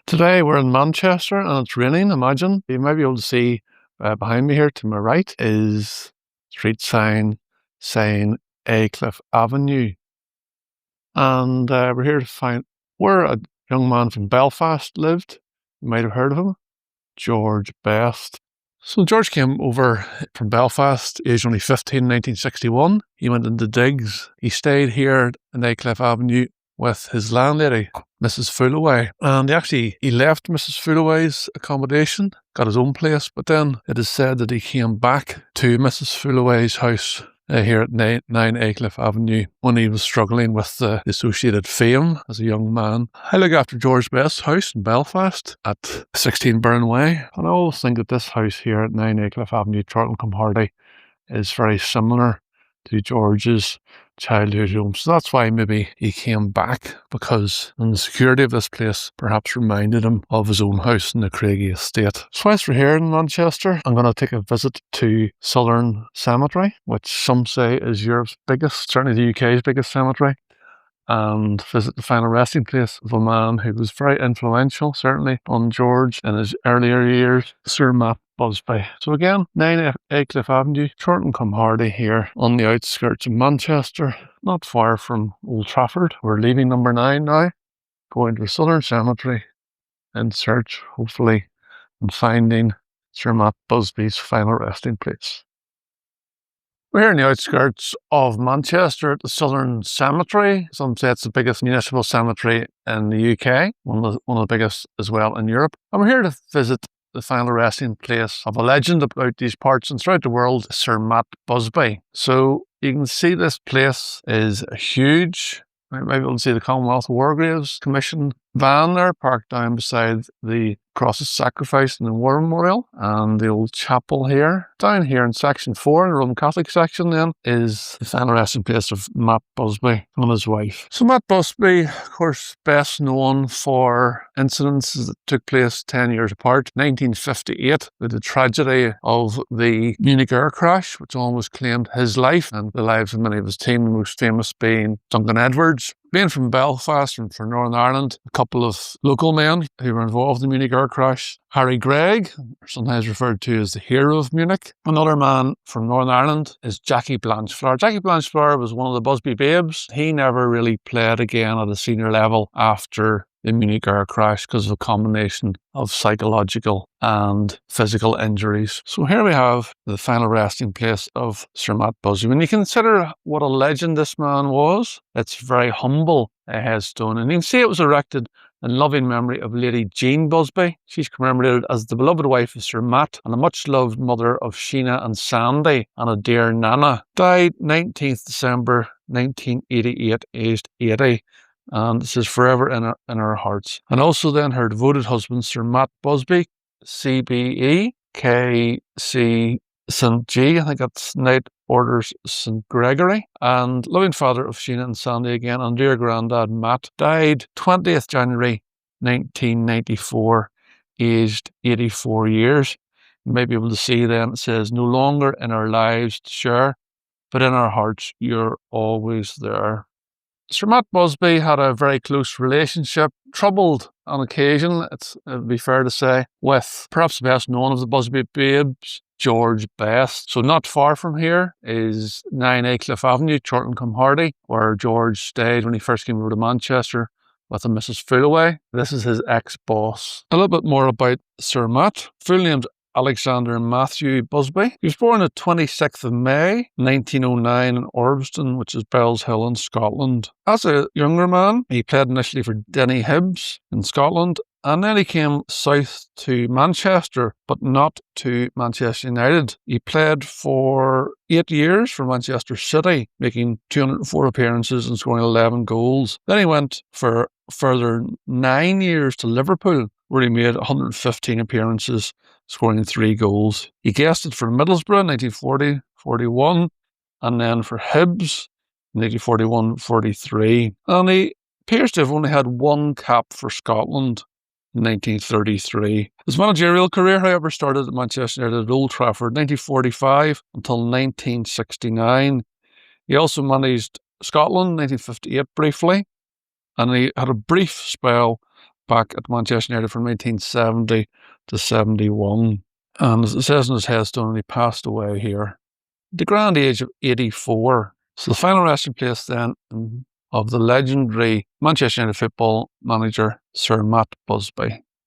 Today we're in Manchester and it's raining, imagine. You might be able to see behind me here to my right is street sign saying Aycliffe Avenue. And we're here to find where a young man from Belfast lived. You might have heard of him, George Best. So George came over from Belfast, aged only 15 in 1961. He went into digs. He stayed here in Aycliffe Avenue with his landlady, Mrs. Foolaway. And he left Mrs. Foolaway's accommodation, got his own place, but then it is said that he came back to Mrs. Foolaway's house here at 9 Aycliffe Avenue when he was struggling with the associated fame as a young man. I look after George Best's house in Belfast at 16 Burn Way, and I always think that this house here at 9 Aycliffe Avenue, Charlton-cum-Hardy, is very similar to George's childhood home. So that's why maybe he came back, because the security of this place perhaps reminded him of his own house in the Craigie estate. So whilst we're here in Manchester, I'm going to take a visit to Southern Cemetery, which some say is Europe's biggest, certainly the UK's biggest cemetery, and visit the final resting place of a man who was very influential, certainly, on George in his earlier years, Sir Matt Busby. So again, 9 Aycliffe Avenue, Charlton-cum-Hardy here on the outskirts of Manchester, not far from Old Trafford. We're leaving number 9 now, going to the Southern Cemetery in search, hopefully, and finding Sir Matt Busby's final resting place. We're here in the outskirts of Manchester at the Southern Cemetery. Some say it's the biggest municipal cemetery in the UK, one of the biggest as well in Europe. And we're here to visit the final resting place of a legend about these parts and throughout the world, Sir Matt Busby. So you can see this place is huge. You might be able to see the Commonwealth War Graves Commission van there parked down beside the Cross of Sacrifice and the War Memorial, and the old chapel here. Down here in section 4, in the Roman Catholic section then, is the final resting place of Matt Busby and his wife. So Matt Busby, of course, best known for incidents that took place 10 years apart. 1958, with the tragedy of the Munich air crash, which almost claimed his life and the lives of many of his team, the most famous being Duncan Edwards. Being from Belfast and from Northern Ireland, a couple of local men who were involved in the Munich air crash. Harry Gregg, sometimes referred to as the hero of Munich. Another man from Northern Ireland is Jackie Blanchflower. Jackie Blanchflower was one of the Busby babes. He never really played again at a senior level after the Munich air crash because of a combination of psychological and physical injuries. So here we have the final resting place of Sir Matt Busby. When you consider what a legend this man was, it's very humble, a headstone. And you can see it was erected in loving memory of Lady Jean Busby. She's commemorated as the beloved wife of Sir Matt and a much-loved mother of Sheena and Sandy and a dear Nana. Died 19th December 1988, aged 80. And this is forever in our hearts. And also then her devoted husband, Sir Matt Busby, CBE, KC St. G, I think that's Knight Orders St. Gregory, and loving father of Sheena and Sandy again, and dear granddad Matt, died 20th January 1994, aged 84 years. You might be able to see then it says, no longer in our lives to share, but in our hearts you're always there. Sir Matt Busby had a very close relationship, troubled on occasion, it would be fair to say, with perhaps the best known of the Busby babes, George Best. So not far from here is 9 Aycliffe Avenue, Charlton-cum-Hardy, where George stayed when he first came over to Manchester with a Mrs. Foolaway. This is his ex-boss. A little bit more about Sir Matt. Full name's Alexander Matthew Busby. He was born on the 26th of May, 1909 in Orbiston, which is Bellshill in Scotland. As a younger man, he played initially for Denny Hibs in Scotland, and then he came south to Manchester, but not to Manchester United. He played for 8 years for Manchester City, making 204 appearances and scoring 11 goals. Then he went for a further 9 years to Liverpool, where he made 115 appearances, scoring 3 goals. He guested for Middlesbrough in 1940-41, and then for Hibs in 1941-43. And he appears to have only had 1 cap for Scotland in 1933. His managerial career, however, started at Manchester United at Old Trafford 1945 until 1969. He also managed Scotland 1958 briefly, and he had a brief spell back at Manchester United from 1970 to 71. And as it says on his headstone, he passed away here at the grand age of 84. So the final resting place then of the legendary Manchester United football manager, Sir Matt Busby.